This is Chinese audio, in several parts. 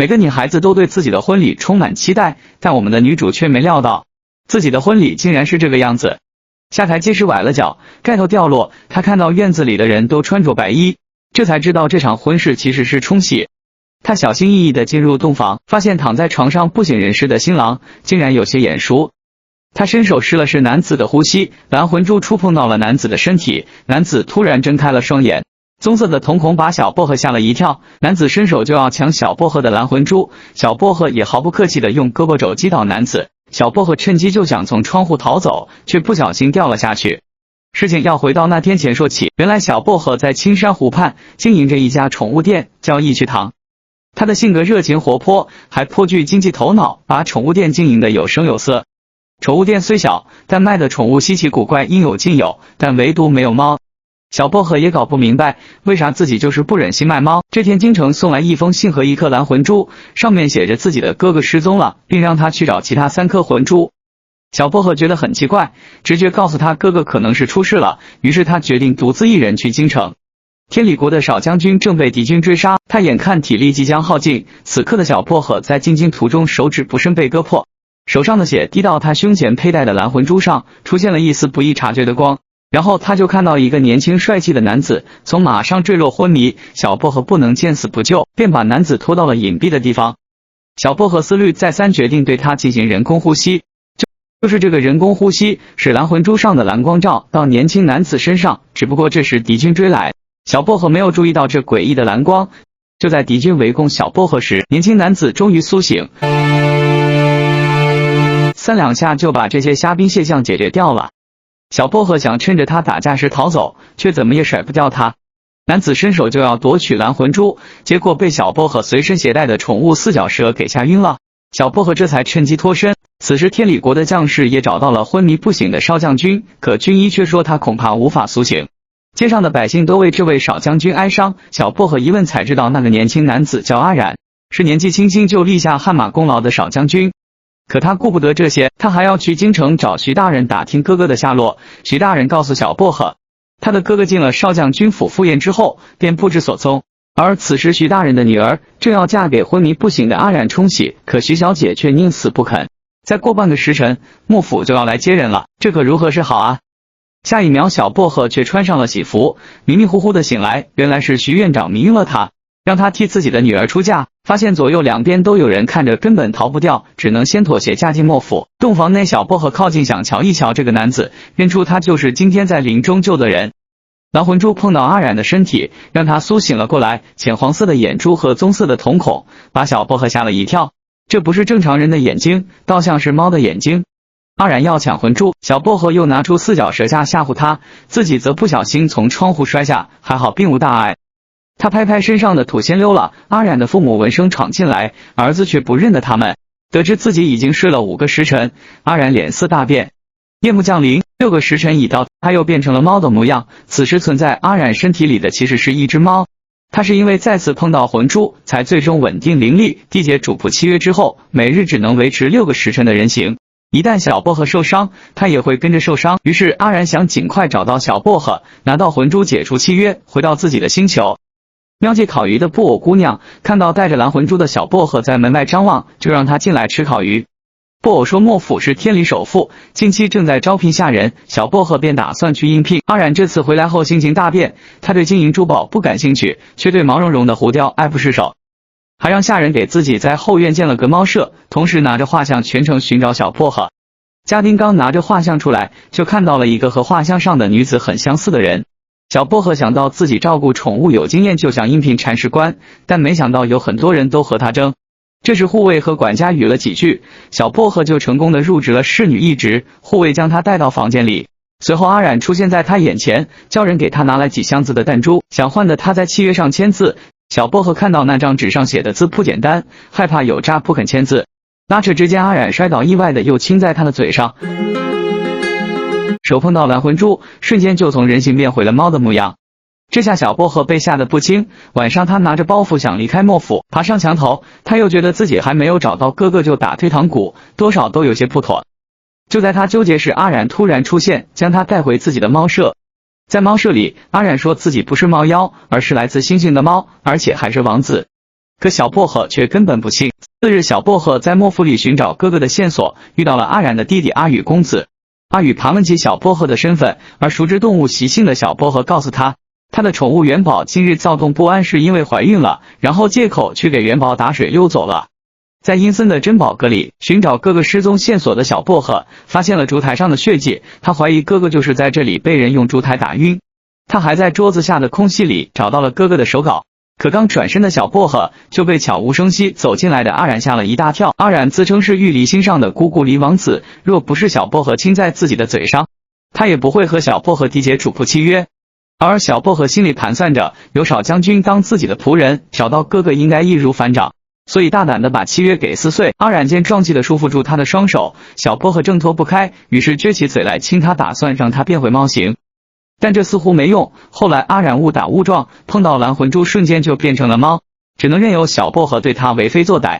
每个女孩子都对自己的婚礼充满期待，但我们的女主却没料到，自己的婚礼竟然是这个样子。下台阶时崴了脚，盖头掉落，她看到院子里的人都穿着白衣，这才知道这场婚事其实是冲喜。她小心翼翼地进入洞房，发现躺在床上不省人事的新郎竟然有些眼熟。她伸手试了试男子的呼吸，蓝魂珠触碰到了男子的身体，男子突然睁开了双眼。棕色的瞳孔把小薄荷吓了一跳，男子伸手就要抢小薄荷的蓝魂珠，小薄荷也毫不客气地用胳膊肘击倒男子，小薄荷趁机就想从窗户逃走，却不小心掉了下去。事情要回到那天前说起，原来小薄荷在青山湖畔经营着一家宠物店，叫益趣堂。他的性格热情活泼，还颇具经济头脑，把宠物店经营得有声有色。宠物店虽小，但卖的宠物稀奇古怪应有尽有，但唯独没有猫。小薄荷也搞不明白，为啥自己就是不忍心卖猫。这天京城送来一封信和一颗蓝魂珠，上面写着自己的哥哥失踪了，并让他去找其他3颗魂珠。小薄荷觉得很奇怪，直觉告诉他哥哥可能是出事了，于是他决定独自一人去京城。天理国的少将军正被敌军追杀，他眼看体力即将耗尽，此刻的小薄荷在进京途中手指不慎被割破，手上的血滴到他胸前佩戴的蓝魂珠上，出现了一丝不易察觉的光。然后他就看到一个年轻帅气的男子从马上坠落昏迷，小薄荷不能见死不救，便把男子拖到了隐蔽的地方。小薄荷思虑再三，决定对他进行人工呼吸。就是这个人工呼吸使蓝魂珠上的蓝光照到年轻男子身上，只不过这时敌军追来，小薄荷没有注意到这诡异的蓝光。就在敌军围攻小薄荷时，年轻男子终于苏醒，3两下就把这些虾兵蟹将解决掉了。小薄荷想趁着他打架时逃走，却怎么也甩不掉他。男子伸手就要夺取蓝魂珠，结果被小薄荷随身携带的宠物四脚蛇给吓晕了。小薄荷这才趁机脱身。此时天理国的将士也找到了昏迷不醒的少将军，可军医却说他恐怕无法苏醒。街上的百姓都为这位少将军哀伤，小薄荷一问才知道那个年轻男子叫阿染，是年纪轻轻就立下汗马功劳的少将军。可他顾不得这些，他还要去京城找徐大人打听哥哥的下落。徐大人告诉小薄荷，他的哥哥进了少将军府赴宴之后便不知所踪，而此时徐大人的女儿正要嫁给昏迷不醒的阿染冲喜，可徐小姐却宁死不肯。再过半个时辰，幕府就要来接人了，这可如何是好啊？下一秒小薄荷却穿上了喜服，迷迷糊糊的醒来，原来是徐院长迷晕了他，让他替自己的女儿出嫁，发现左右两边都有人看着，根本逃不掉，只能先妥协嫁进幕府。洞房内，小薄荷靠近想瞧一瞧这个男子，认出他就是今天在林中救的人。蓝魂珠碰到阿染的身体，让他苏醒了过来，浅黄色的眼珠和棕色的瞳孔把小薄荷吓了一跳，这不是正常人的眼睛，倒像是猫的眼睛。阿染要抢魂珠，小薄荷又拿出四脚蛇架吓唬他，自己则不小心从窗户摔下，还好并无大碍。他拍拍身上的土先溜了。阿染的父母闻声闯进来，儿子却不认得他们。得知自己已经睡了5个时辰，阿染脸色大变。夜幕降临，6个时辰已到，他又变成了猫的模样。此时存在阿染身体里的其实是一只猫，他是因为再次碰到魂珠，才最终稳定灵力，缔结主仆契约之后，每日只能维持6个时辰的人形。一旦小薄荷受伤，他也会跟着受伤。于是阿染想尽快找到小薄荷，拿到魂珠解除契约，回到自己的星球。喵界烤鱼的布偶姑娘看到带着蓝魂珠的小薄荷在门外张望，就让他进来吃烤鱼。布偶说幕府是天理首富，近期正在招聘下人，小薄荷便打算去应聘。阿染这次回来后心情大变，他对金银珠宝不感兴趣，却对毛茸茸的狐雕爱不释手，还让下人给自己在后院建了个猫舍，同时拿着画像全程寻找小薄荷。家丁刚拿着画像出来，就看到了一个和画像上的女子很相似的人。小薄荷想到自己照顾宠物有经验，就想应聘铲屎官，但没想到有很多人都和他争。这时护卫和管家语了几句，小薄荷就成功的入职了侍女一职。护卫将他带到房间里，随后阿染出现在他眼前，叫人给他拿来几箱子的弹珠，想换的他在契约上签字。小薄荷看到那张纸上写的字不简单，害怕有诈不肯签字。拉扯之间，阿染摔倒，意外的又亲在他的嘴上，手碰到蓝魂珠，瞬间就从人形变回了猫的模样。这下小薄荷被吓得不轻，晚上他拿着包袱想离开幕府，爬上墙头，他又觉得自己还没有找到哥哥就打退堂鼓，多少都有些不妥。就在他纠结时，阿染突然出现，将他带回自己的猫舍。在猫舍里，阿染说自己不是猫妖，而是来自星星的猫，而且还是王子。可小薄荷却根本不信。次日，小薄荷在莫府里寻找哥哥的线索，遇到了阿染的弟弟阿宇公子。阿宇盘问起小薄荷的身份，而熟知动物习性的小薄荷告诉他，他的宠物元宝今日躁动不安是因为怀孕了，然后借口去给元宝打水溜走了。在阴森的珍宝阁里寻找哥哥失踪线索的小薄荷发现了烛台上的血迹，他怀疑哥哥就是在这里被人用烛台打晕。他还在桌子下的空隙里找到了哥哥的手稿，可刚转身的小薄荷就被悄无声息走进来的阿染吓了一大跳。阿染自称是玉离心上的姑姑离王子，若不是小薄荷亲在自己的嘴上，他也不会和小薄荷缔结主仆契约。而小薄荷心里盘算着，有少将军当自己的仆人，找到哥哥应该易如反掌，所以大胆的把契约给撕碎。阿染见壮气的束缚住他的双手，小薄荷挣脱不开，于是撅起嘴来亲他，打算让他变回猫形。但这似乎没用，后来阿染误打误撞碰到蓝魂珠，瞬间就变成了猫，只能任由小薄荷对他为非作歹。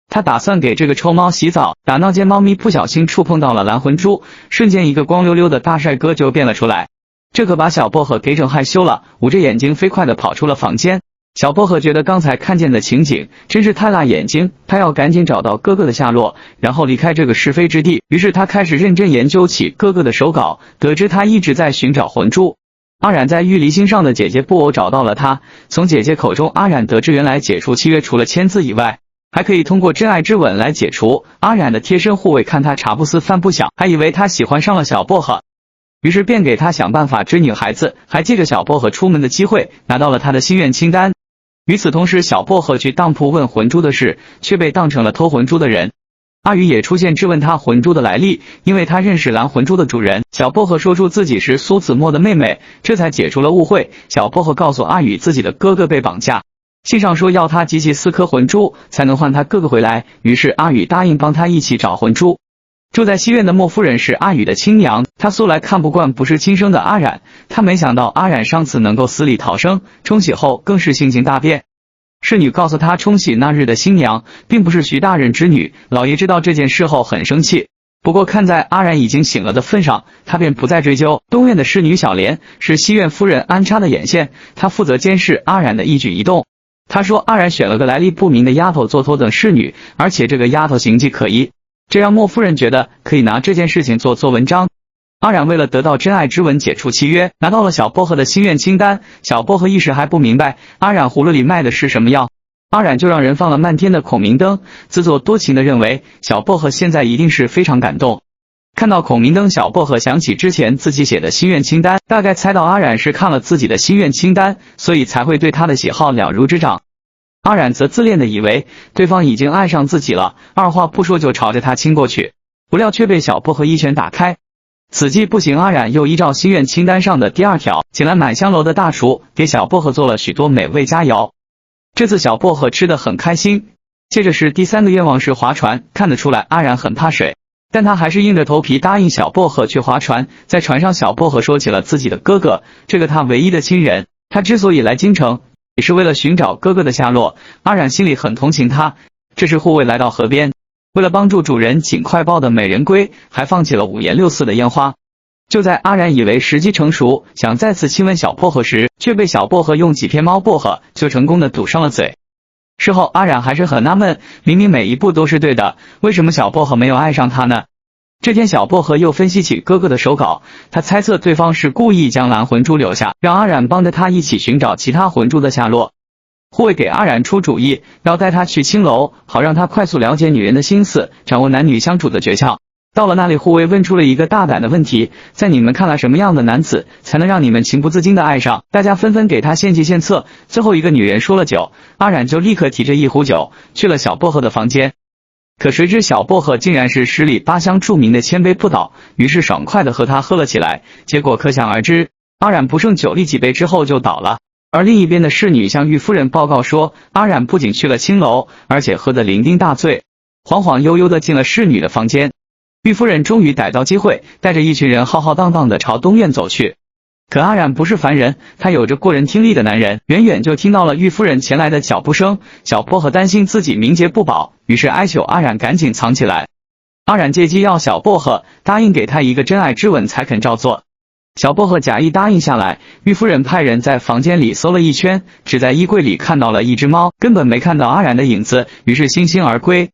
他打算给这个臭猫洗澡，打闹间猫咪不小心触碰到了蓝魂珠，瞬间一个光溜溜的大帅哥就变了出来，这可把小薄荷给整害羞了，捂着眼睛飞快地跑出了房间。小薄荷觉得刚才看见的情景真是太辣眼睛，他要赶紧找到哥哥的下落，然后离开这个是非之地。于是他开始认真研究起哥哥的手稿，得知他一直在寻找魂珠。阿染在玉离心上的姐姐布偶找到了他，从姐姐口中阿染得知，原来解除契约除了签字以外，还可以通过真爱之吻来解除。阿染的贴身护卫看他茶不思饭不想，还以为他喜欢上了小薄荷，于是便给他想办法追女孩子，还借着小薄荷出门的机会拿到了他的心愿清单。与此同时，小薄荷去当铺问魂珠的事，却被当成了偷魂珠的人。阿宇也出现质问他魂珠的来历，因为他认识蓝魂珠的主人。小薄荷说出自己是苏子墨的妹妹，这才解除了误会。小薄荷告诉阿宇自己的哥哥被绑架，信上说要他集齐4颗魂珠才能换他哥哥回来，于是阿宇答应帮他一起找魂珠。住在西院的莫夫人是阿宇的亲娘，她素来看不惯不是亲生的阿染，她没想到阿染上次能够死里逃生，冲洗后更是性情大变。侍女告诉她，冲洗那日的新娘并不是徐大人之女。老爷知道这件事后很生气，不过看在阿染已经醒了的份上，他便不再追究。东院的侍女小莲是西院夫人安插的眼线，她负责监视阿染的一举一动。她说阿染选了个来历不明的丫头做头等侍女，而且这个丫头形迹可疑，这让莫夫人觉得可以拿这件事情做文章。阿染为了得到真爱之吻解除契约，拿到了小薄荷的心愿清单。小薄荷一时还不明白阿染葫芦里卖的是什么药，阿染就让人放了漫天的孔明灯，自作多情的认为小薄荷现在一定是非常感动。看到孔明灯，小薄荷想起之前自己写的心愿清单，大概猜到阿染是看了自己的心愿清单，所以才会对他的喜好了如指掌。阿染则自恋的以为对方已经爱上自己了，二话不说就朝着他亲过去，不料却被小薄荷一拳打开。此计不行，阿染又依照心愿清单上的第2条，请来满香楼的大厨给小薄荷做了许多美味佳肴。这次小薄荷吃得很开心。接着是第3个愿望是划船，看得出来阿染很怕水，但他还是硬着头皮答应小薄荷去划船。在船上，小薄荷说起了自己的哥哥，这个他唯一的亲人。他之所以来京城，也是为了寻找哥哥的下落。阿染心里很同情他。这时护卫来到河边，为了帮助主人尽快抱的美人归，还放起了5颜6色的烟花。就在阿染以为时机成熟，想再次亲吻小薄荷时，却被小薄荷用几片猫薄荷就成功的堵上了嘴。事后阿染还是很纳闷，明明每一步都是对的，为什么小薄荷没有爱上他呢？这天小薄荷又分析起哥哥的手稿，他猜测对方是故意将蓝魂珠留下，让阿染帮着他一起寻找其他魂珠的下落。护卫给阿染出主意，要带他去青楼，好让他快速了解女人的心思，掌握男女相处的诀窍。到了那里，护卫问出了一个大胆的问题，在你们看来什么样的男子才能让你们情不自禁的爱上？大家纷纷给他献计献策。最后一个女人说了酒，阿染就立刻提着1壶酒去了小薄荷的房间。可谁知小薄荷竟然是十里八乡著名的千杯不倒，于是爽快的和他喝了起来，结果可想而知，阿染不胜酒力几杯之后就倒了。而另一边的侍女向玉夫人报告说，阿染不仅去了青楼，而且喝得酩酊大醉，晃晃悠悠的进了侍女的房间。玉夫人终于逮到机会，带着一群人浩浩荡荡的朝东院走去。可阿染不是凡人，他有着过人听力的男人，远远就听到了玉夫人前来的脚步声。小薄荷担心自己名节不保，于是哀求阿染赶紧藏起来。阿染借机要小薄荷答应给他一个真爱之吻才肯照做。小薄荷假意答应下来，玉夫人派人在房间里搜了一圈，只在衣柜里看到了一只猫，根本没看到阿染的影子，于是悻悻而归。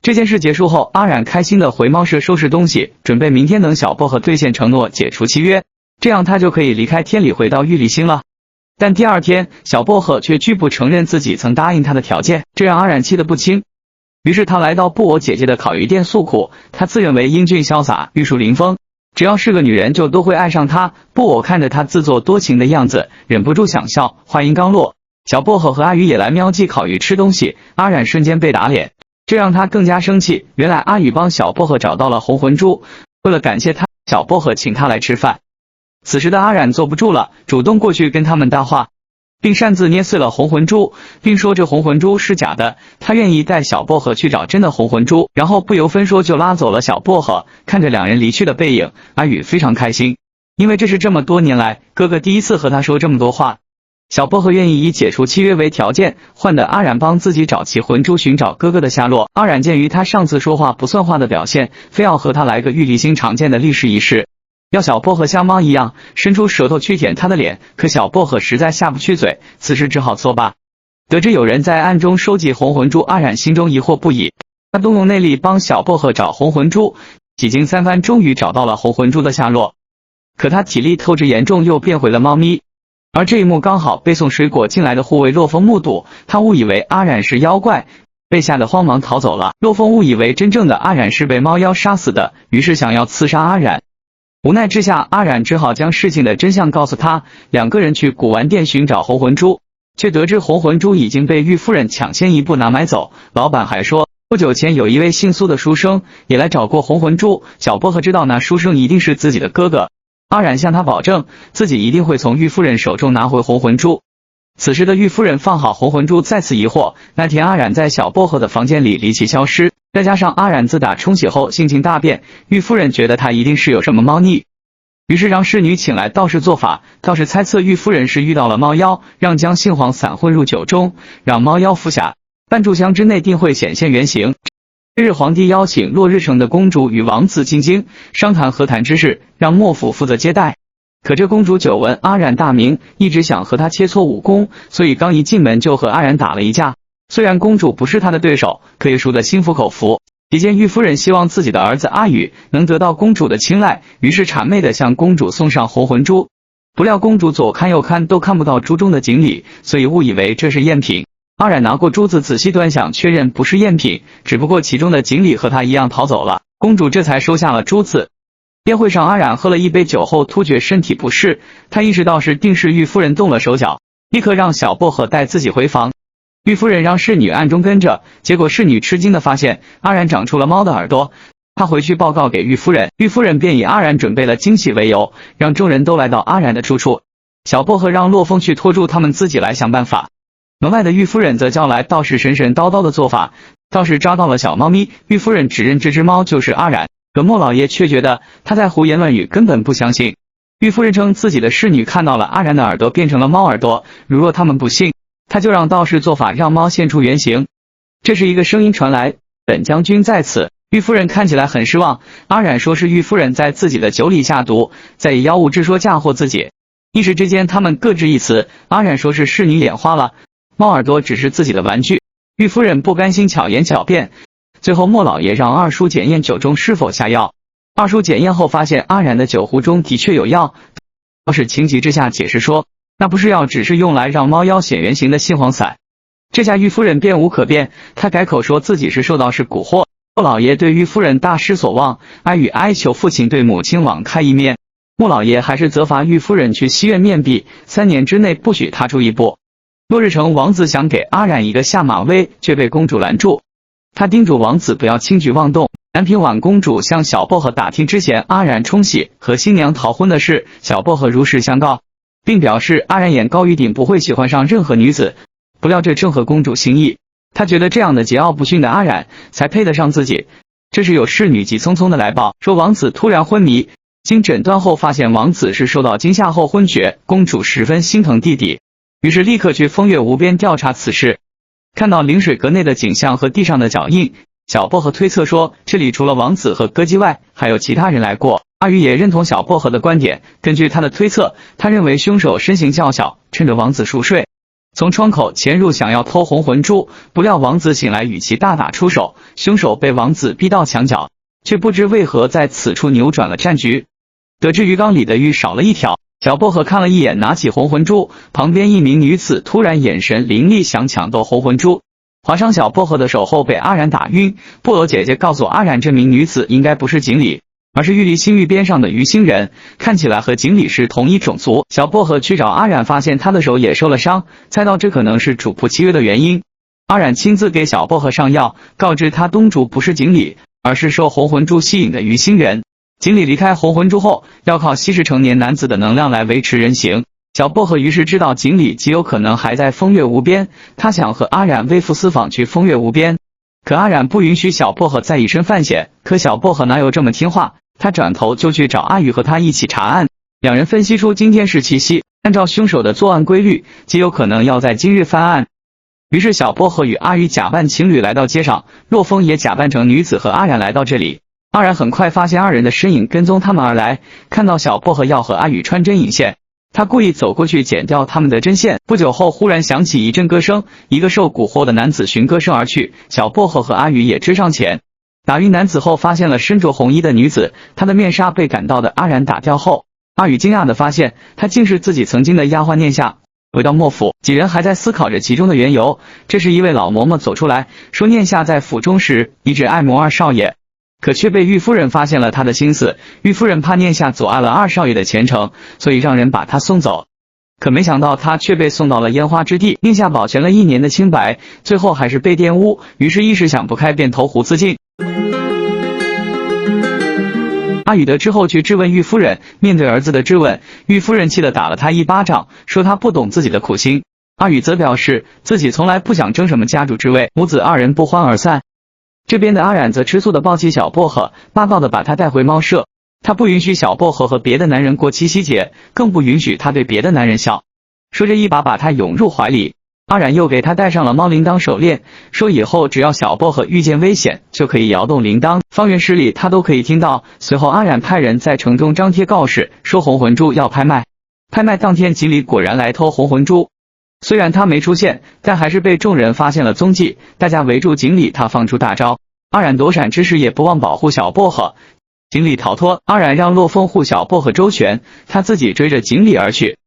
这件事结束后，阿染开心的回猫舍收拾东西，准备明天等小薄荷兑现承诺解除契约，这样他就可以离开天理回到玉立星了。但第二天，小薄荷却拒不承认自己曾答应他的条件，这让阿染气得不轻。于是他来到布偶姐姐的烤鱼店诉苦，他自认为英俊潇洒，玉树临风，只要是个女人就都会爱上他。布偶看着他自作多情的样子，忍不住想笑。话音刚落，小薄荷和阿宇也来喵记烤鱼吃东西，阿染瞬间被打脸，这让他更加生气。原来阿宇帮小薄荷找到了红魂珠，为了感谢他，小薄荷请他来吃饭。此时的阿染坐不住了，主动过去跟他们搭话，并擅自捏碎了红魂珠，并说这红魂珠是假的，他愿意带小薄荷去找真的红魂珠，然后不由分说就拉走了小薄荷。看着两人离去的背影，阿宇非常开心，因为这是这么多年来哥哥第一次和他说这么多话。小薄荷愿意以解除契约为条件，换得阿染帮自己找齐魂珠，寻找哥哥的下落。阿染鉴于他上次说话不算话的表现，非要和他来个玉立星常见的历史仪式，要小薄荷像猫一样伸出舌头去舔他的脸，可小薄荷实在下不去嘴，此时只好作罢。得知有人在暗中收集红魂珠，阿染心中疑惑不已，他动用内力帮小薄荷找红魂珠，几经三番终于找到了红魂珠的下落。可他体力透支严重，又变回了猫咪。而这一幕刚好被送水果进来的护卫洛风目睹，他误以为阿染是妖怪，被吓得慌忙逃走了。洛风误以为真正的阿染是被猫妖杀死的，于是想要刺杀阿染。无奈之下，阿染只好将事情的真相告诉他。两个人去古玩店寻找红魂珠，却得知红魂珠已经被玉夫人抢先一步拿买走。老板还说，不久前有一位姓苏的书生也来找过红魂珠。小薄荷知道那书生一定是自己的哥哥，阿染向他保证，自己一定会从玉夫人手中拿回红魂珠。此时的玉夫人放好红魂珠，再次疑惑。那天阿染在小薄荷的房间里离奇消失，再加上阿染自打冲洗后性情大变，玉夫人觉得他一定是有什么猫腻，于是让侍女请来道士做法。道士猜测玉夫人是遇到了猫妖，让将杏黄散混入酒中，让猫妖服下，半炷香之内定会显现原形。这日皇帝邀请落日城的公主与王子进京商谈和谈之事，让莫府负责接待。可这公主久闻阿染大名，一直想和他切磋武功，所以刚一进门就和阿染打了一架。虽然公主不是他的对手，可以输得心服口服。期间玉夫人希望自己的儿子阿宇能得到公主的青睐，于是谄媚的向公主送上红魂珠。不料公主左看右看都看不到珠中的锦鲤，所以误以为这是赝品。阿染拿过珠子仔细端详，确认不是赝品，只不过其中的锦鲤和他一样逃走了。公主这才收下了珠子。宴会上，阿染喝了一杯酒后突觉身体不适，他意识到是定是玉夫人动了手脚，立刻让小薄荷带自己回房。玉夫人让侍女暗中跟着，结果侍女吃惊的发现阿染长出了猫的耳朵。她回去报告给玉夫人，玉夫人便以阿染准备了惊喜为由，让众人都来到阿染的住处。小薄荷让洛风去拖住他们，自己来想办法。门外的玉夫人则叫来道士神神叨叨的做法，道士抓到了小猫咪，玉夫人指认这只猫就是阿染，可莫老爷却觉得他在胡言乱语，根本不相信。玉夫人称自己的侍女看到了阿染的耳朵变成了猫耳朵，如若他们不信，他就让道士做法让猫现出原形。这时一个声音传来，本将军在此。玉夫人看起来很失望，阿染说是玉夫人在自己的酒里下毒，再以妖物之说嫁祸自己。一时之间他们各执一词，阿染说是侍女眼花了，猫耳朵只是自己的玩具。玉夫人不甘心巧言巧辩，最后莫老爷让二叔检验酒中是否下药。二叔检验后发现阿染的酒壶中的确有药，道士情急之下解释说那不是药，只是用来让猫妖显原形的杏黄散。这下玉夫人辩无可辩，她改口说自己是受道士蛊惑。莫老爷对玉夫人大失所望，哀语哀求父亲对母亲网开一面。莫老爷还是责罚玉夫人去西院面壁，3年之内不许踏出一步。落日城王子想给阿染一个下马威，却被公主拦住。他叮嘱王子不要轻举妄动。南平婉公主向小薄荷打听之前阿染冲喜和新娘逃婚的事，小薄荷如实相告，并表示阿染眼高于顶，不会喜欢上任何女子。不料这正合公主心意，她觉得这样的桀骜不驯的阿染才配得上自己。这时有侍女急匆匆的来报，说王子突然昏迷，经诊断后发现王子是受到惊吓后昏厥。公主十分心疼弟弟，于是立刻去风月无边调查此事。看到临水阁内的景象和地上的脚印，小薄荷推测说这里除了王子和歌姬外还有其他人来过。阿宇也认同小薄荷的观点，根据他的推测，他认为凶手身形较小，趁着王子熟睡，从窗口潜入想要偷红魂珠，不料王子醒来与其大打出手，凶手被王子逼到墙角，却不知为何在此处扭转了战局。得知鱼缸里的鱼少了一条，小薄荷看了一眼，拿起红魂珠，旁边一名女子突然眼神凌厉，想抢夺红魂珠，划伤小薄荷的手后被阿染打晕。薄荷姐姐告诉阿染，这名女子应该不是锦鲤，而是玉立星域边上的鱼星人，看起来和锦鲤是同一种族。小薄荷去找阿染，发现他的手也受了伤，猜到这可能是主仆契约的原因。阿染亲自给小薄荷上药，告知他东主不是锦鲤，而是受红魂珠吸引的鱼星人。锦鲤离开红魂珠后，要靠吸食成年男子的能量来维持人形。小薄荷于是知道锦鲤极有可能还在风月无边，他想和阿染微服私访去风月无边，可阿染不允许小薄荷再以身犯险。可小薄荷哪有这么听话，他转头就去找阿宇和他一起查案。两人分析出今天是七夕，按照凶手的作案规律，极有可能要在今日犯案。于是小薄荷与阿宇假扮情侣来到街上，洛风也假扮成女子和阿染来到这里。阿染很快发现二人的身影跟踪他们而来，看到小薄荷要和阿宇穿针引线，他故意走过去剪掉他们的针线。不久后忽然响起一阵歌声，一个受蛊惑的男子循歌声而去，小薄荷和阿宇也追上前。打晕男子后，发现了身着红衣的女子，她的面纱被赶到的阿染打掉后，阿宇惊讶地发现她竟是自己曾经的丫鬟念夏。回到莫府，几人还在思考着其中的缘由，这时一位老嬷嬷走出来说，念夏在府中时一直爱慕二少爷，可却被玉夫人发现了他的心思。玉夫人怕念夏阻碍了二少爷的前程，所以让人把他送走，可没想到他却被送到了烟花之地。念夏保全了1年的清白，最后还是被玷污，于是一时想不开，便投湖自尽。阿宇得知后去质问玉夫人，面对儿子的质问，玉夫人气得打了他一巴掌，说他不懂自己的苦心。阿宇则表示自己从来不想争什么家主之位，母子二人不欢而散。这边的阿染则吃醋的抱起小薄荷，霸道的把他带回猫舍。他不允许小薄荷和别的男人过七夕节，更不允许他对别的男人笑。说着一把把他拥入怀里。阿染又给他戴上了猫铃铛手链，说以后只要小薄荷遇见危险，就可以摇动铃铛，方圆10里他都可以听到。随后阿染派人在城中张贴告示，说红魂珠要拍卖。拍卖当天，锦鲤果然来偷红魂珠，虽然他没出现，但还是被众人发现了踪迹。大家围住锦鲤，他放出大招，阿染躲闪之时也不忘保护小薄荷。锦鲤逃脱，阿染让洛风护小薄荷周全，他自己追着锦鲤而去。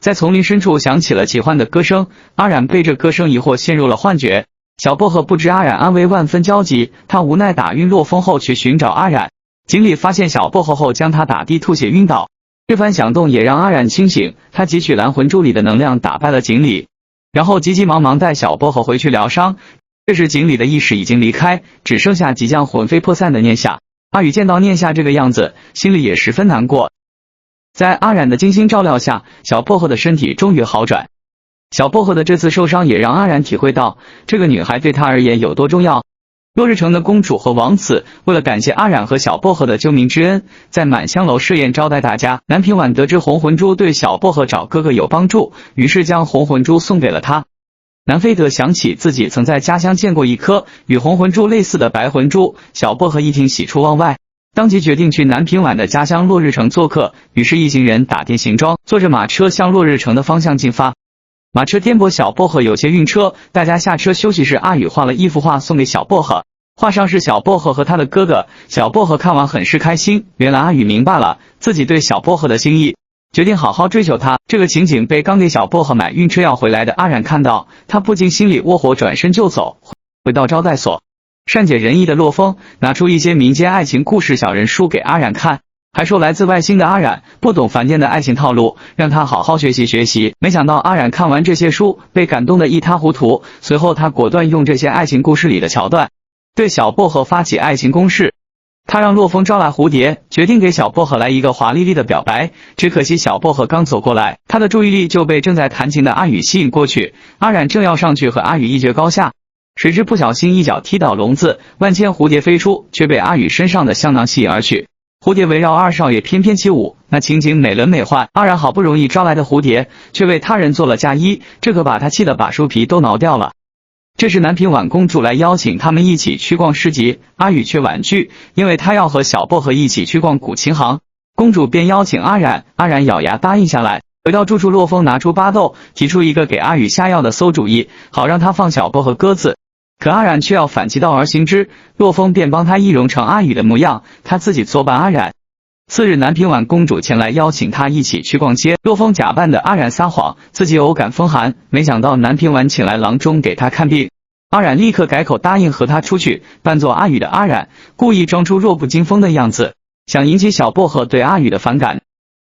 在丛林深处响起了奇幻的歌声，阿染被这歌声疑惑，陷入了幻觉。小薄荷不知阿染安危，万分焦急，他无奈打晕洛风后去寻找阿染。锦鲤发现小薄荷后将他打地吐血晕倒，这番响动也让阿染清醒，他汲取蓝魂珠里的能量打败了锦鲤，然后急急忙忙带小薄荷回去疗伤。这时锦鲤的意识已经离开，只剩下即将魂飞魄散的念夏。阿宇见到念夏这个样子，心里也十分难过。在阿染的精心照料下，小薄荷的身体终于好转。小薄荷的这次受伤也让阿染体会到这个女孩对他而言有多重要。落日城的公主和王子为了感谢阿染和小薄荷的救命之恩，在满香楼设宴招待大家。南平婉得知红魂珠对小薄荷找哥哥有帮助，于是将红魂珠送给了他。南非德想起自己曾在家乡见过一颗与红魂珠类似的白魂珠，小薄荷一听喜出望外，当即决定去南平婉的家乡落日城做客。于是一行人打点行装，坐着马车向落日城的方向进发。马车颠簸，小薄荷有些晕车，大家下车休息时，阿宇画了一幅画送给小薄荷，画上是小薄荷和他的哥哥。小薄荷看完很是开心，原来阿宇明白了自己对小薄荷的心意，决定好好追求他。这个情景被刚给小薄荷买晕车药回来的阿染看到，他不禁心里窝火，转身就走。回到招待所，善解人意的洛风拿出一些民间爱情故事小人书给阿染看，还说来自外星的阿染不懂凡间的爱情套路，让他好好学习学习。没想到阿染看完这些书，被感动得一塌糊涂。随后他果断用这些爱情故事里的桥段，对小薄荷发起爱情攻势。他让洛风招来蝴蝶，决定给小薄荷来一个华丽丽的表白。只可惜小薄荷刚走过来，他的注意力就被正在弹琴的阿宇吸引过去。阿染正要上去和阿宇一决高下，谁知不小心一脚踢倒笼子，万千蝴蝶飞出，却被阿宇身上的香囊吸引而去。蝴蝶围绕二少爷翩翩起舞，那情景美轮美奂。阿染好不容易招来的蝴蝶，却为他人做了嫁衣，这可把他气得把书皮都挠掉了。这时南平婉公主来邀请他们一起去逛市集，阿宇却婉拒，因为他要和小薄荷一起去逛古琴行。公主便邀请阿染，阿染咬牙答应下来。回到住处，洛风拿出巴豆，提出一个给阿宇下药的馊主意，好让他放小波和鸽子。可阿染却要反其道而行之，洛风便帮他易容成阿宇的模样，他自己作伴阿染。次日，南平婉公主前来邀请他一起去逛街，洛风假扮的阿染撒谎自己偶感风寒，没想到南平婉请来郎中给他看病。阿染立刻改口答应和他出去，扮作阿宇的阿染故意装出弱不禁风的样子，想引起小薄荷对阿宇的反感。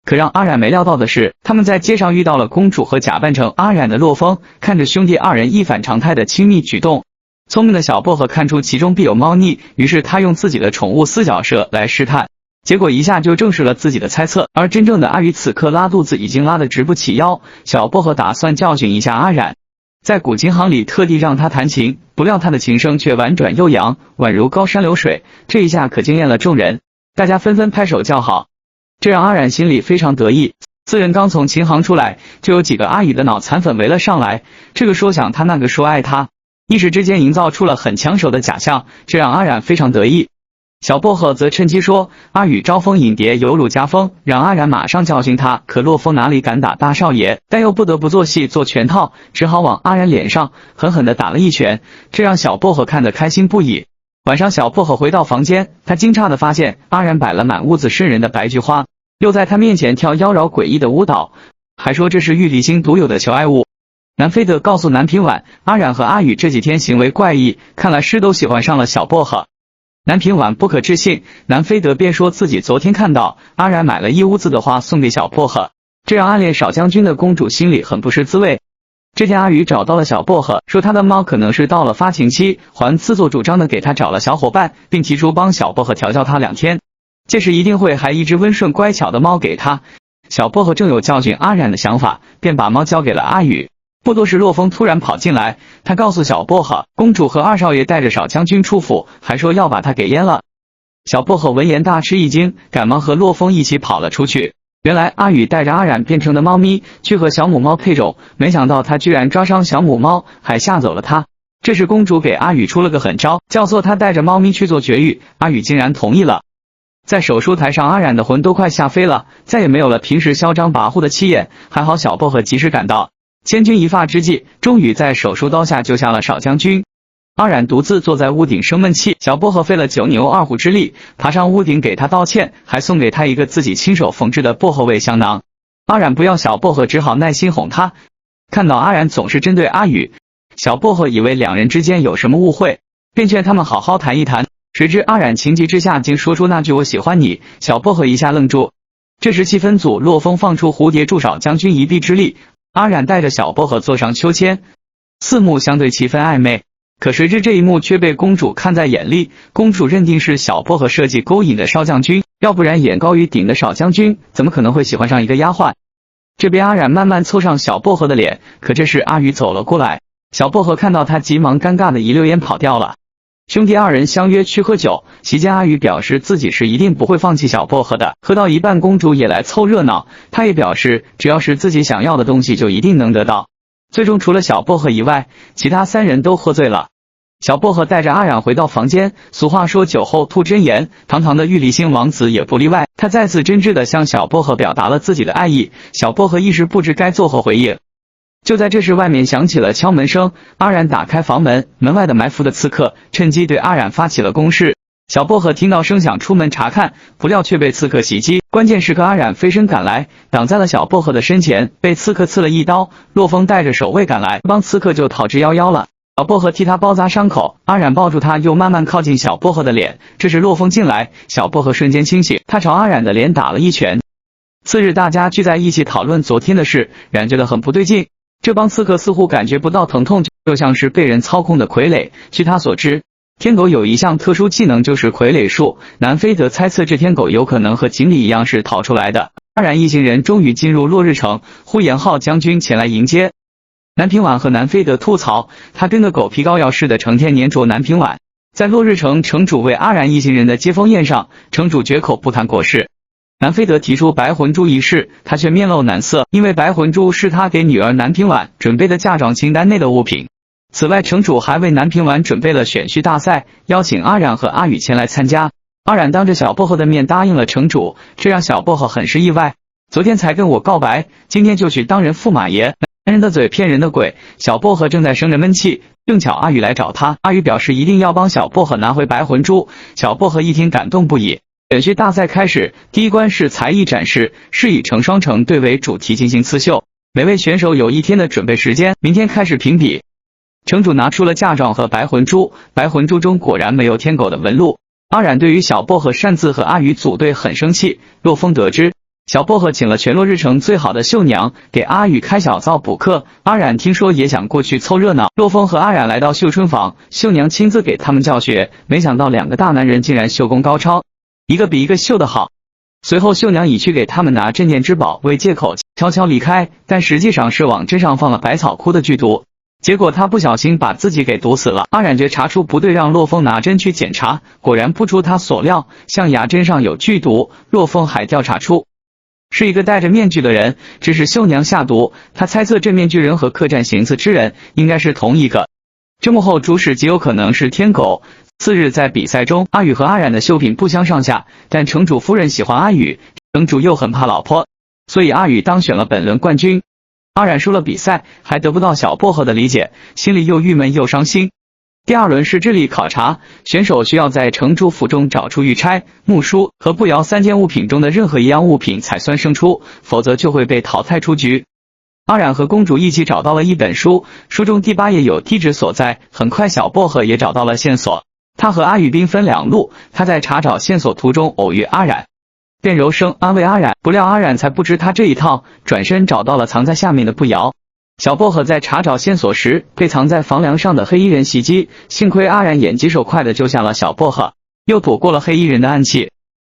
可让阿染没料到的是，他们在街上遇到了公主和假扮成阿染的洛风，看着兄弟二人一反常态的亲密举动，聪明的小薄荷看出其中必有猫腻，于是他用自己的宠物四脚蛇来试探，结果一下就证实了自己的猜测。而真正的阿宇此刻拉肚子已经拉得直不起腰，小薄荷打算教训一下阿染，在古琴行里特地让他弹琴，不料他的琴声却婉转悠扬，宛如高山流水，这一下可惊艳了众人，大家纷纷拍手叫好。这让阿染心里非常得意，四人刚从琴行出来，就有几个阿宇的脑残粉围了上来，这个说想他，那个说爱他，一时之间营造出了很抢手的假象，这让阿染非常得意。小薄荷则趁机说阿宇招蜂引蝶，有辱家风，让阿染马上教训他。可洛风哪里敢打大少爷，但又不得不做戏做全套，只好往阿染脸上狠狠地打了一拳，这让小薄荷看得开心不已。晚上，小薄荷回到房间，他惊诧地发现阿染摆了满屋子瘆人的白菊花，又在他面前跳妖娆诡异的舞蹈，还说这是玉帝星独有的求爱物。南非德告诉南平婉，阿染和阿宇这几天行为怪异，看来是都喜欢上了小薄荷。南平婉不可置信，南非德便说自己昨天看到阿染买了一屋子的花送给小薄荷，这让暗恋少将军的公主心里很不是滋味。这天阿宇找到了小薄荷，说他的猫可能是到了发情期，还自作主张的给他找了小伙伴，并提出帮小薄荷调教他2天，届时一定会还一只温顺乖巧的猫给他。小薄荷正有教训阿染的想法，便把猫交给了阿宇。不多时，洛风突然跑进来，他告诉小薄荷，公主和二少爷带着少将军出府，还说要把他给阉了。小薄荷闻言大吃一惊，赶忙和洛风一起跑了出去。原来阿宇带着阿染变成的猫咪去和小母猫配种，没想到他居然抓伤小母猫，还吓走了它。这时公主给阿宇出了个狠招，教唆他带着猫咪去做绝育，阿宇竟然同意了。在手术台上，阿染的魂都快吓飞了，再也没有了平时嚣张跋扈的气焰，还好小薄荷及时赶到，千钧一发之际，终于在手术刀下救下了少将军。阿染独自坐在屋顶生闷气，小薄荷费了9牛2虎之力爬上屋顶给他道歉，还送给他一个自己亲手缝制的薄荷味香囊。阿染不要小薄荷，只好耐心哄他。看到阿染总是针对阿宇，小薄荷以为两人之间有什么误会，便劝他们好好谈一谈。谁知阿染情急之下竟说出那句我喜欢你，小薄荷一下愣住。这时气氛组洛风放出蝴蝶助少将军一臂之力，阿染带着小薄荷坐上秋千，四目相对，气氛暧昧。可谁知这一幕却被公主看在眼里，公主认定是小薄荷设计勾引的少将军，要不然眼高于顶的少将军怎么可能会喜欢上一个丫鬟。这边阿染慢慢凑上小薄荷的脸，可这时阿宇走了过来，小薄荷看到他急忙尴尬的一溜烟跑掉了。兄弟二人相约去喝酒，席间阿宇表示自己是一定不会放弃小薄荷的，喝到一半公主也来凑热闹，他也表示只要是自己想要的东西就一定能得到。最终除了小薄荷以外，其他3人都喝醉了。小薄荷带着阿染回到房间，俗话说酒后吐真言，堂堂的玉立星王子也不例外，他再次真挚地向小薄荷表达了自己的爱意，小薄荷一时不知该作何回应。就在这时，外面响起了敲门声，阿染打开房门，门外的埋伏的刺客趁机对阿染发起了攻势。小薄荷听到声响出门查看，不料却被刺客袭击，关键时刻阿染飞身赶来，挡在了小薄荷的身前，被刺客刺了一刀。洛风带着守卫赶来，帮刺客就逃之夭夭了。小薄荷替他包扎伤口，阿染抱住他，又慢慢靠近小薄荷的脸。这时洛风进来，小薄荷瞬间清醒，他朝阿染的脸打了一拳。次日大家聚在一起讨论昨天的事，冉觉得很不对劲，这帮刺客似乎感觉不到疼痛，就像是被人操控的傀儡。据他所知，天狗有一项特殊技能，就是傀儡术。南非德猜测这天狗有可能和锦鲤一样是逃出来的。阿染一行人终于进入落日城，呼延浩将军前来迎接。南平婉和南非德吐槽，他跟个狗皮膏药似的，成天黏着南平婉。在落日城，城主为阿染一行人的接风宴上，城主绝口不谈国事。南非德提出白魂珠一事，他却面露难色，因为白魂珠是他给女儿南平婉准备的嫁妆清单内的物品。此外，城主还为南平婉准备了选婿大赛，邀请阿染和阿宇前来参加。阿染当着小薄荷的面答应了城主，这让小薄荷很是意外。昨天才跟我告白，今天就去当人驸马爷，男人的嘴骗人的鬼。小薄荷正在生着闷气，正巧阿宇来找他，阿宇表示一定要帮小薄荷拿回白魂珠。小薄荷一听感动不已。选秀大赛开始，第一关是才艺展示，是以成双成对为主题进行刺绣，每位选手有1天的准备时间，明天开始评比。城主拿出了嫁妆和白魂珠，白魂珠中果然没有天狗的纹路。阿染对于小薄荷擅自和阿宇组队很生气。洛风得知小薄荷请了全落日城最好的绣娘给阿宇开小灶补课，阿染听说也想过去凑热闹。洛风和阿染来到绣春房，绣娘亲自给他们教学，没想到2个大男人竟然绣工高超，一个比一个绣得好。随后绣娘以去给他们拿镇店之宝为借口悄悄离开，但实际上是往针上放了百草枯的剧毒，结果他不小心把自己给毒死了。阿染觉查出不对，让洛风拿针去检查，果然不出他所料，象牙针上有剧毒。洛风还调查出是一个戴着面具的人，只是绣娘下毒。他猜测这面具人和客栈行刺之人应该是同一个，这幕后主使极有可能是天狗。次日在比赛中，阿宇和阿染的绣品不相上下，但城主夫人喜欢阿宇，城主又很怕老婆，所以阿宇当选了本轮冠军。阿染输了比赛，还得不到小薄荷的理解，心里又郁闷又伤心。第2轮是智力考察，选手需要在城主府中找出玉钗、木梳和步摇3件物品中的任何一样物品才算胜出，否则就会被淘汰出局。阿染和公主一起找到了一本书，书中第8页有地址所在。很快小薄荷也找到了线索，他和阿宇兵分2路，他在查找线索途中偶遇阿染，便柔声安慰阿染，不料阿染才不知他这一套，转身找到了藏在下面的步摇。小薄荷在查找线索时被藏在房梁上的黑衣人袭击，幸亏阿染眼疾手快的救下了小薄荷，又躲过了黑衣人的暗器。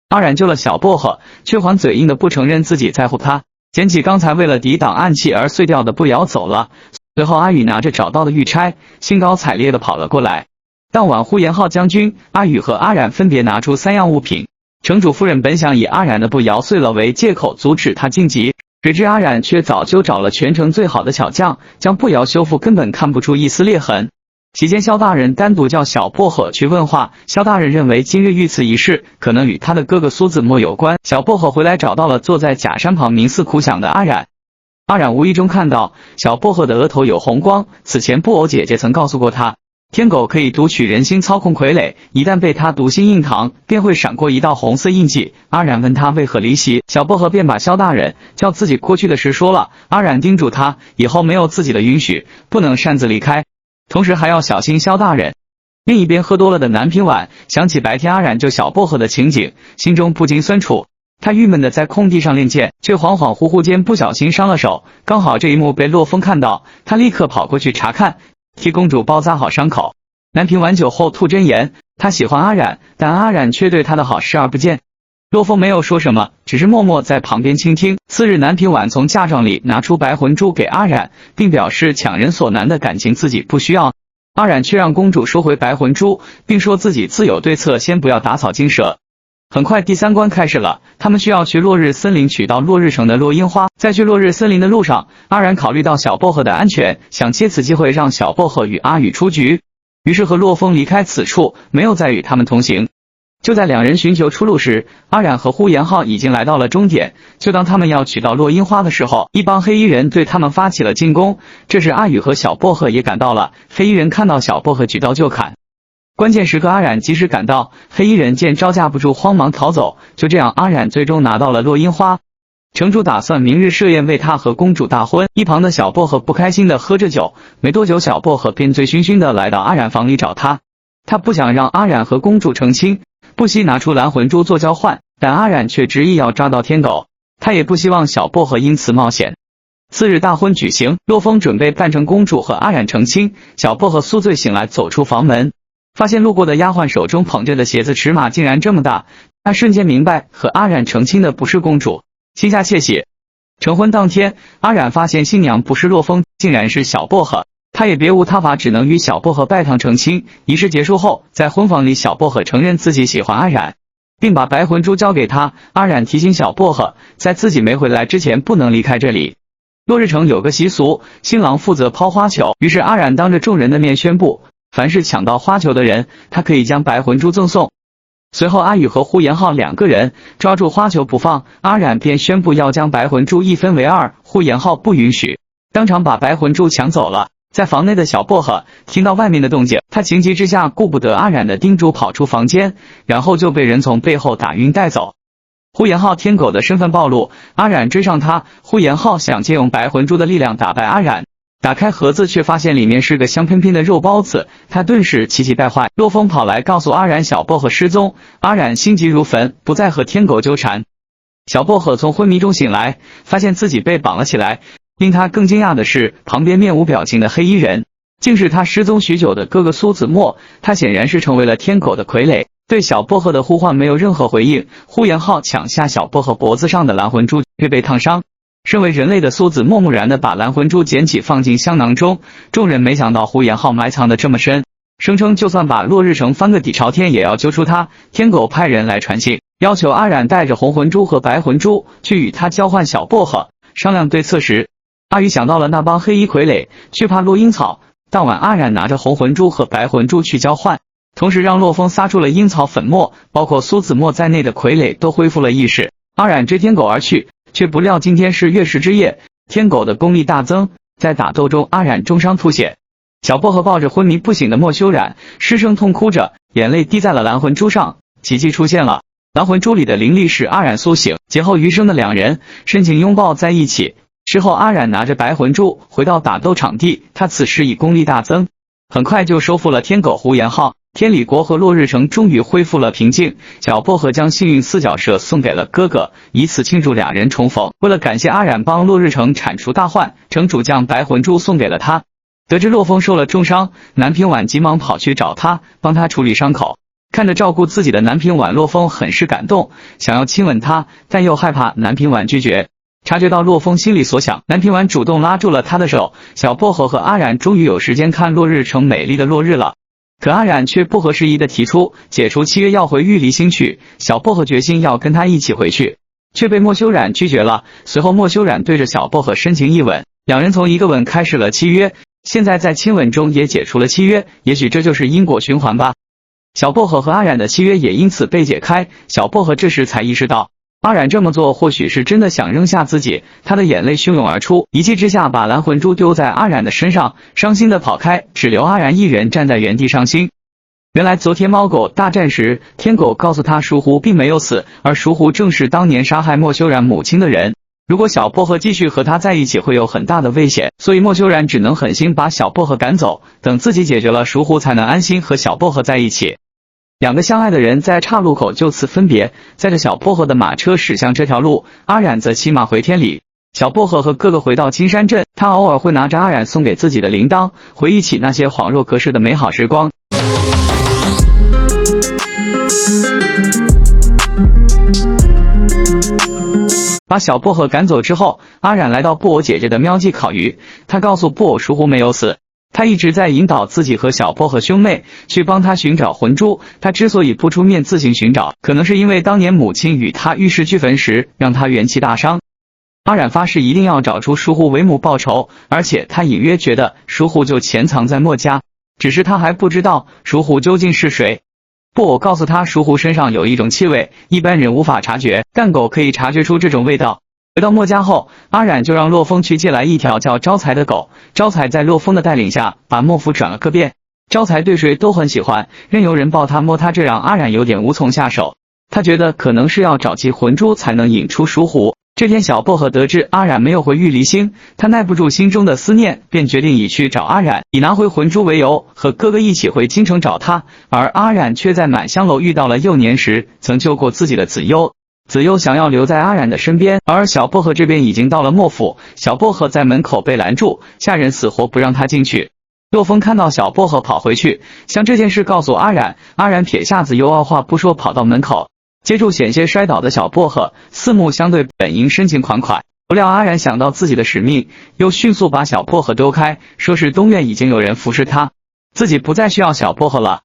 阿染救了小薄荷，却还嘴硬的不承认自己在乎他，捡起刚才为了抵挡暗器而碎掉的步摇走了。随后阿宇拿着找到的玉钗，兴高采烈的跑了过来。当晚呼延浩将军、阿宇和阿染分别拿出3样物品，城主夫人本想以阿染的步摇碎了为借口阻止他晋级，谁知阿染却早就找了全城最好的巧匠，将步摇修复，根本看不出一丝裂痕。期间萧大人单独叫小薄荷去问话，萧大人认为今日遇刺一事可能与他的哥哥苏子墨有关。小薄荷回来找到了坐在假山旁冥思苦想的阿染，阿染无意中看到小薄荷的额头有红光，此前布偶姐姐曾告诉过他，天狗可以读取人心，操控傀儡，一旦被他读心印堂，便会闪过一道红色印记。阿染问他为何离席，小薄荷便把萧大人叫自己过去的事说了。阿染叮嘱他以后没有自己的允许，不能擅自离开，同时还要小心萧大人。另一边喝多了的南平婉想起白天阿染救小薄荷的情景，心中不禁酸楚。他郁闷的在空地上练剑，却恍恍惚惚间不小心伤了手，刚好这一幕被洛风看到，他立刻跑过去查看，替公主包扎好伤口。南平婉酒后吐真言，他喜欢阿染，但阿染却对他的好视而不见。洛风没有说什么，只是默默在旁边倾听。次日南平婉从嫁妆里拿出白魂珠给阿染，并表示强人所难的感情自己不需要。阿染却让公主收回白魂珠，并说自己自有对策，先不要打草惊蛇。很快第3关开始了，他们需要去落日森林取到落日城的落樱花。在去落日森林的路上，阿染考虑到小薄荷的安全，想借此机会让小薄荷与阿宇出局，于是和洛风离开此处，没有再与他们同行。就在2人寻求出路时，阿染和呼延浩已经来到了终点。就当他们要取到落樱花的时候，一帮黑衣人对他们发起了进攻。这时阿宇和小薄荷也赶到了，黑衣人看到小薄荷举刀就砍。关键时刻阿染及时赶到，黑衣人见招架不住，慌忙逃走。就这样阿染最终拿到了落樱花。城主打算明日设宴为他和公主大婚，一旁的小薄荷不开心的喝着酒，没多久小薄荷便醉醺醺的来到阿染房里找他。他不想让阿染和公主成亲，不惜拿出蓝魂珠做交换，但阿染却执意要抓到天狗，他也不希望小薄荷因此冒险。次日大婚举行，洛风准备扮成公主和阿染成亲，小薄荷宿醉醒来走出房门，发现路过的丫鬟手中捧着的鞋子尺码竟然这么大，他瞬间明白和阿染成亲的不是公主，心下窃喜。成婚当天，阿染发现新娘不是洛风，竟然是小薄荷，他也别无他法，只能与小薄荷拜堂成亲。仪式结束后，在婚房里小薄荷承认自己喜欢阿染，并把白魂珠交给他。阿染提醒小薄荷，在自己没回来之前不能离开这里。落日城有个习俗，新郎负责抛花球，于是阿染当着众人的面宣布，凡是抢到花球的人，他可以将白魂珠赠送。随后阿宇和呼延浩两个人抓住花球不放，阿冉便宣布要将白魂珠一分为二，呼延浩不允许，当场把白魂珠抢走了。在房内的小薄荷听到外面的动静，他情急之下顾不得阿冉的叮嘱，跑出房间，然后就被人从背后打晕带走。呼延浩天狗的身份暴露，阿冉追上他，呼延浩想借用白魂珠的力量打败阿冉，打开盒子却发现里面是个香喷喷的肉包子，他顿时气急败坏。洛风跑来告诉阿冉小薄荷失踪，阿冉心急如焚，不再和天狗纠缠。小薄荷从昏迷中醒来，发现自己被绑了起来。令他更惊讶的是，旁边面无表情的黑衣人竟是他失踪许久的哥哥苏子墨，他显然是成为了天狗的傀儡，对小薄荷的呼唤没有任何回应。呼延浩抢下小薄荷脖子上的蓝魂珠，却被烫伤。身为人类的苏子默木然地把蓝魂珠捡起放进香囊中，众人没想到呼延浩埋藏得这么深，声称就算把落日城翻个底朝天也要揪出他。天狗派人来传信，要求阿冉带着红魂珠和白魂珠去与他交换小薄荷。商量对策时，阿宇想到了那帮黑衣傀儡，惧怕落樱草。当晚阿冉拿着红魂珠和白魂珠去交换，同时让洛风撒出了樱草粉末，包括苏子墨在内的傀儡都恢复了意识。阿冉追天狗而去，却不料今天是月食之夜，天狗的功力大增，在打斗中阿冉重伤吐血。小薄荷抱着昏迷不醒的莫修冉，失声痛哭着，眼泪滴在了蓝魂珠上。奇迹出现了，蓝魂珠里的灵力使阿冉苏醒，劫后余生的两人深情拥抱在一起。之后阿冉拿着白魂珠回到打斗场地，他此时已功力大增，很快就收复了天狗呼延浩。天理国和落日城终于恢复了平静，小薄荷将幸运四角蛇送给了哥哥，以此庆祝俩人重逢。为了感谢阿冉帮落日城铲除大患，城主将白魂珠送给了他。得知洛风受了重伤，南平婉急忙跑去找他，帮他处理伤口。看着照顾自己的南平婉，洛风很是感动，想要亲吻他，但又害怕南平婉拒绝。察觉到洛风心里所想，南平婉主动拉住了他的手。小薄荷和阿冉终于有时间看落日城美丽的落日了，可阿冉却不合时宜的提出解除契约要回玉离星去。小薄荷决心要跟他一起回去，却被莫修冉拒绝了。随后莫修冉对着小薄荷深情一吻，两人从一个吻开始了契约，现在在亲吻中也解除了契约，也许这就是因果循环吧。小薄荷和阿冉的契约也因此被解开，小薄荷这时才意识到阿冉这么做或许是真的想扔下自己，他的眼泪汹涌而出，一气之下把蓝魂珠丢在阿冉的身上，伤心的跑开，只留阿冉一人站在原地伤心。原来昨天猫狗大战时，天狗告诉他熟狐并没有死，而熟狐正是当年杀害莫修冉母亲的人。如果小薄荷继续和他在一起会有很大的危险，所以莫修冉只能狠心把小薄荷赶走，等自己解决了熟狐才能安心和小薄荷在一起。两个相爱的人在岔路口就此分别，载着小薄荷的马车驶向这条路，阿冉则骑马回天理。小薄荷和哥哥回到金山镇，他偶尔会拿着阿冉送给自己的铃铛，回忆起那些恍若隔世的美好时光。把小薄荷赶走之后，阿冉来到布偶姐姐的喵记烤鱼，他告诉布偶熟狐没有死。他一直在引导自己和小薄荷兄妹去帮他寻找魂珠，他之所以不出面自行寻找，可能是因为当年母亲与他玉石俱焚时让他元气大伤。阿冉发誓一定要找出熟狐为母报仇，而且他隐约觉得熟狐就潜藏在墨家，只是他还不知道熟狐究竟是谁。布偶告诉他熟狐身上有一种气味，一般人无法察觉，但狗可以察觉出这种味道。回到墨家后，阿冉就让洛风去借来一条叫招财的狗。招财在洛风的带领下把墨府转了个遍，招财对谁都很喜欢，任由人抱他摸他，这让阿冉有点无从下手。他觉得可能是要找齐魂珠才能引出熟狐。这天小薄荷得知阿冉没有回玉离星，他耐不住心中的思念，便决定以去找阿冉，以拿回魂珠为由和哥哥一起回京城找他。而阿冉却在满香楼遇到了幼年时曾救过自己的子悠。子悠想要留在阿冉的身边，而小薄荷这边已经到了莫府，小薄荷在门口被拦住，下人死活不让他进去。洛风看到小薄荷跑回去，将这件事告诉阿冉，阿冉撇下子悠，二话不说跑到门口，接住险些摔倒的小薄荷，四目相对，本应深情款款。不料阿冉想到自己的使命，又迅速把小薄荷丢开，说是东院已经有人服侍他，自己不再需要小薄荷了。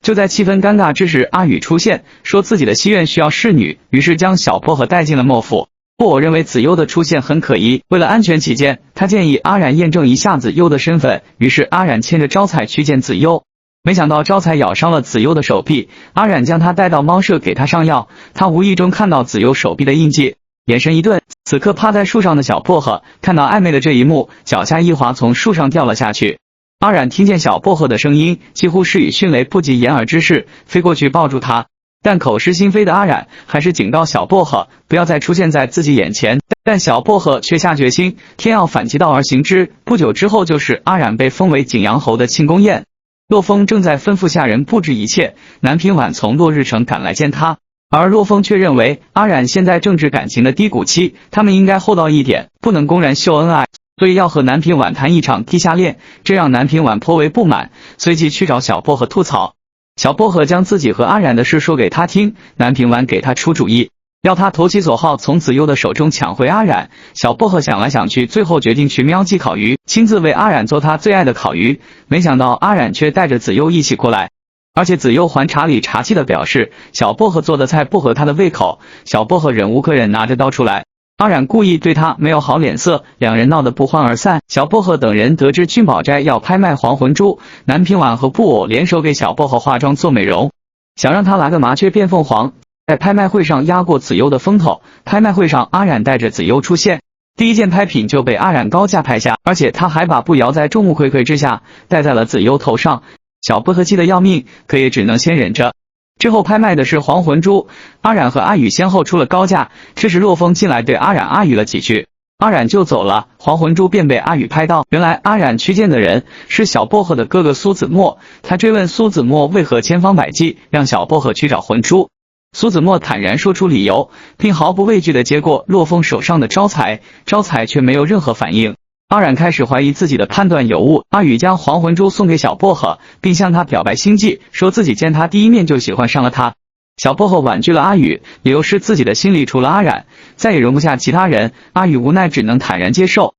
就在气氛尴尬之时，阿宇出现，说自己的西院需要侍女，于是将小薄荷带进了莫府。布偶认为子悠的出现很可疑，为了安全起见，他建议阿冉验证一下子悠的身份，于是阿冉牵着招财去见子悠。没想到招财咬伤了子悠的手臂，阿染将他带到猫舍给他上药。他无意中看到子悠手臂的印记，眼神一顿。此刻趴在树上的小薄荷看到暧昧的这一幕，脚下一滑从树上掉了下去。阿染听见小薄荷的声音，几乎是以迅雷不及掩耳之势飞过去抱住他，但口是心非的阿染还是警告小薄荷不要再出现在自己眼前。但小薄荷却下决心，天要反其道而行之。不久之后，就是阿染被封为景阳侯的庆功宴。洛风正在吩咐下人布置一切，南平晚从落日城赶来见他，而洛风却认为阿染现在正值感情的低谷期，他们应该厚道一点，不能公然秀恩爱，所以要和南平晚谈一场地下恋，这让南平晚颇为不满，随即去找小薄荷吐槽。小薄荷将自己和阿染的事说给他听，南平晚给他出主意，要他投其所好，从子悠的手中抢回阿染。小薄荷想来想去，最后决定去喵记烤鱼，亲自为阿染做他最爱的烤鱼。没想到阿染却带着子悠一起过来，而且子悠还茶里茶气的表示小薄荷做的菜不合他的胃口。小薄荷忍无可忍，拿着刀出来，阿染故意对他没有好脸色，两人闹得不欢而散。小薄荷等人得知聚宝斋要拍卖还魂珠，南平晚和布偶联手给小薄荷化妆做美容，想让他来个麻雀变凤凰。在拍卖会上压过子悠的风头，拍卖会上阿染带着子悠出现，第一件拍品就被阿染高价拍下，而且他还把布摇在众目睽睽之下戴在了子悠头上。小薄荷气得要命，可也只能先忍着。之后拍卖的是还魂珠，阿染和阿宇先后出了高价。这时洛风进来对阿染阿宇了几句，阿染就走了，还魂珠便被阿宇拍到。原来阿染驱荐的人是小薄荷的哥哥苏子墨，他追问苏子墨为何千方百计让小薄荷去找魂珠。苏子墨坦然说出理由，并毫不畏惧地接过洛风手上的招财，招财却没有任何反应。阿染开始怀疑自己的判断有误。阿宇将还魂珠送给小薄荷，并向他表白心迹，说自己见他第一面就喜欢上了他。小薄荷婉拒了阿宇，理由是自己的心里除了阿染再也容不下其他人。阿宇无奈只能坦然接受。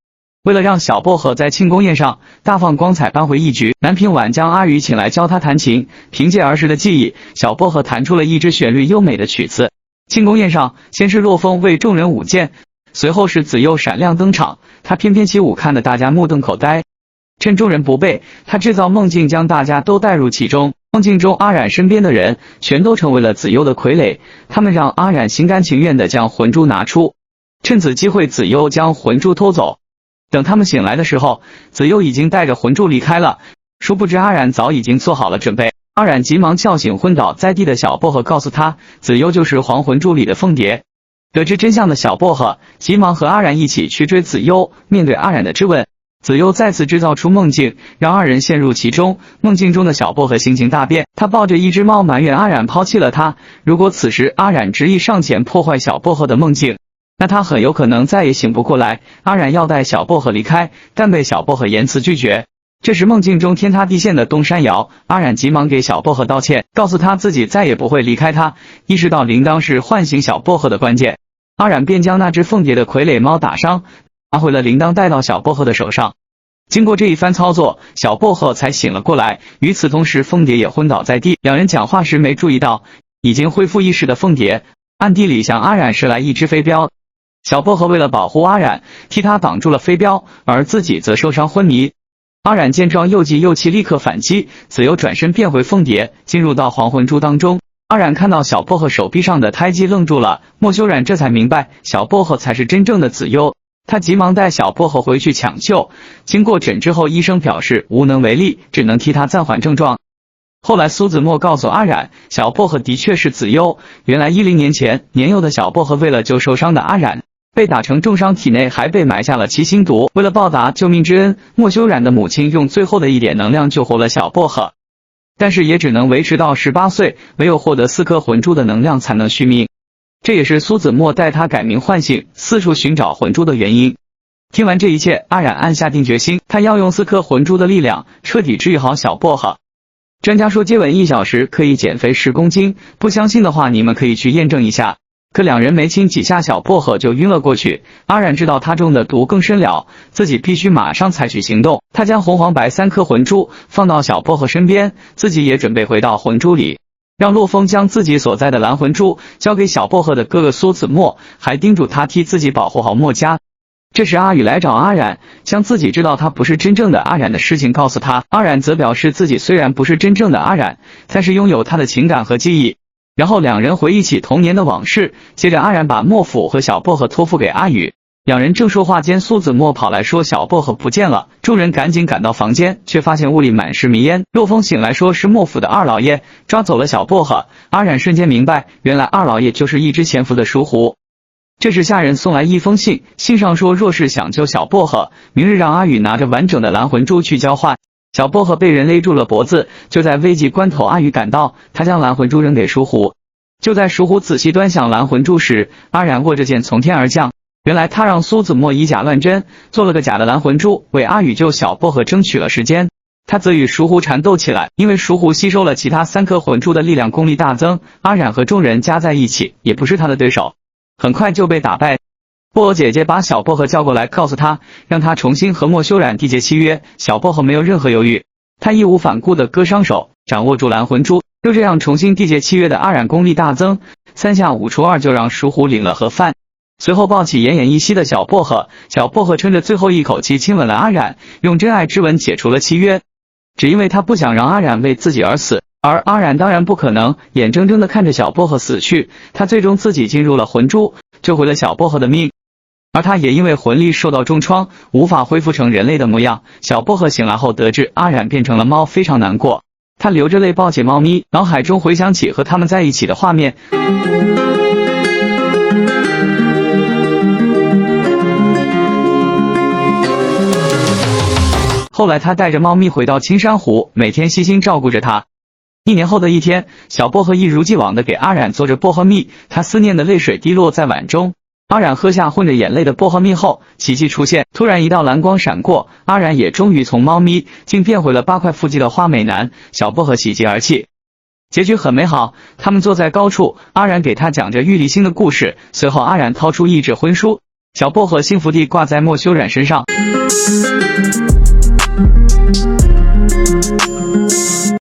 为了让小薄荷在庆功宴上大放光彩扳回一局，南平晚将阿宇请来教他弹琴。凭借儿时的记忆，小薄荷弹出了一支旋律优美的曲子。庆功宴上，先是洛风为众人舞剑，随后是子悠闪亮登场，他翩翩起舞，看得大家目瞪口呆。趁众人不备，他制造梦境，将大家都带入其中。梦境中，阿染身边的人全都成为了子悠的傀儡，他们让阿染心甘情愿地将魂珠拿出，趁此机会，子悠将魂珠偷走。等他们醒来的时候，子悠已经带着魂珠离开了，殊不知阿染早已经做好了准备。阿染急忙叫醒昏倒在地的小薄荷，告诉他子悠就是还魂珠里的凤蝶。得知真相的小薄荷急忙和阿染一起去追子悠。面对阿染的质问，子悠再次制造出梦境，让二人陷入其中。梦境中的小薄荷心情大变，他抱着一只猫埋怨阿染抛弃了他。如果此时阿染执意上前破坏小薄荷的梦境，那他很有可能再也醒不过来。阿染要带小薄荷离开，但被小薄荷严词拒绝。这时梦境中天塌地陷的东山摇，阿染急忙给小薄荷道歉，告诉他自己再也不会离开他。意识到铃铛是唤醒小薄荷的关键，阿染便将那只凤蝶的傀儡猫打伤，拿回了铃铛带到小薄荷的手上。经过这一番操作，小薄荷才醒了过来。与此同时，凤蝶也昏倒在地。两人讲话时没注意到，已经恢复意识的凤蝶暗地里向阿染射来一只飞镖。小薄荷为了保护阿染，替他挡住了飞镖，而自己则受伤昏迷。阿染见状又急又气，立刻反击，子悠转身变回凤蝶，进入到还魂珠当中。阿染看到小薄荷手臂上的胎记愣住了，莫修染这才明白小薄荷才是真正的子悠。他急忙带小薄荷回去抢救，经过诊治后，医生表示无能为力，只能替他暂缓症状。后来苏子墨告诉阿染，小薄荷的确是子悠。原来10年前，年幼的小薄荷为了救受伤的阿染，被打成重伤，体内还被埋下了七星毒。为了报答救命之恩，莫修染的母亲用最后的一点能量救活了小薄荷，但是也只能维持到18岁，唯有获得4颗魂珠的能量才能续命。这也是苏子墨带他改名唤醒，四处寻找魂珠的原因。听完这一切，阿染暗下定决心，他要用4颗魂珠的力量彻底治愈好小薄荷。专家说接吻1小时可以减肥10公斤，不相信的话你们可以去验证一下。可两人没亲几下，小薄荷就晕了过去。阿染知道他中的毒更深了，自己必须马上采取行动。他将红黄白3颗魂珠放到小薄荷身边，自己也准备回到魂珠里，让洛风将自己所在的蓝魂珠交给小薄荷的哥哥苏子墨，还叮嘱他替自己保护好墨家。这时阿宇来找阿染，将自己知道他不是真正的阿染的事情告诉他。阿染则表示自己虽然不是真正的阿染，但是拥有他的情感和记忆。然后两人回忆起童年的往事。接着阿染把莫府和小薄荷托付给阿宇。两人正说话间，苏子墨跑来说小薄荷不见了，众人赶紧赶到房间，却发现屋里满是迷烟。洛风醒来说是莫府的二老爷抓走了小薄荷。阿染瞬间明白，原来二老爷就是一只潜伏的书狐。这时下人送来一封信，信上说若是想救小薄荷，明日让阿宇拿着完整的蓝魂珠去交换。小薄荷被人勒住了脖子，就在危急关头阿宇赶到，他将蓝魂珠扔给书狐。就在书狐仔细端详蓝魂珠时，阿染握着剑从天而降。原来他让苏子墨以假乱真，做了个假的蓝魂珠，为阿宇救小薄荷争取了时间。他则与熟狐缠斗起来，因为熟狐吸收了其他3颗魂珠的力量，功力大增。阿染和众人加在一起也不是他的对手，很快就被打败。薄荷姐姐把小薄荷叫过来，告诉他让他重新和莫修染缔结契约。小薄荷没有任何犹豫，他义无反顾地割伤手，掌握住蓝魂珠。就这样重新缔结契约的阿染功力大增，3下5除2就让熟狐领了盒饭。随后抱起奄奄一息的小薄荷，小薄荷撑着最后一口气亲吻了阿染，用真爱之吻解除了契约。只因为他不想让阿染为自己而死，而阿染当然不可能眼睁睁地看着小薄荷死去，他最终自己进入了魂珠，救回了小薄荷的命。而他也因为魂力受到重创，无法恢复成人类的模样。小薄荷醒来后得知阿染变成了猫，非常难过，他流着泪抱起猫咪，脑海中回想起和他们在一起的画面。后来他带着猫咪回到青山湖，每天悉心照顾着它。1年后的一天，小薄荷一如既往地给阿染做着薄荷蜜，他思念的泪水滴落在碗中。阿染喝下混着眼泪的薄荷蜜后，奇迹出现，突然一道蓝光闪过，阿染也终于从猫咪竟变回了8块腹肌的花美男。小薄荷喜极而泣，结局很美好。他们坐在高处，阿染给他讲着玉立星的故事，随后阿染掏出一纸婚书，小薄荷幸福地挂在莫修染身上。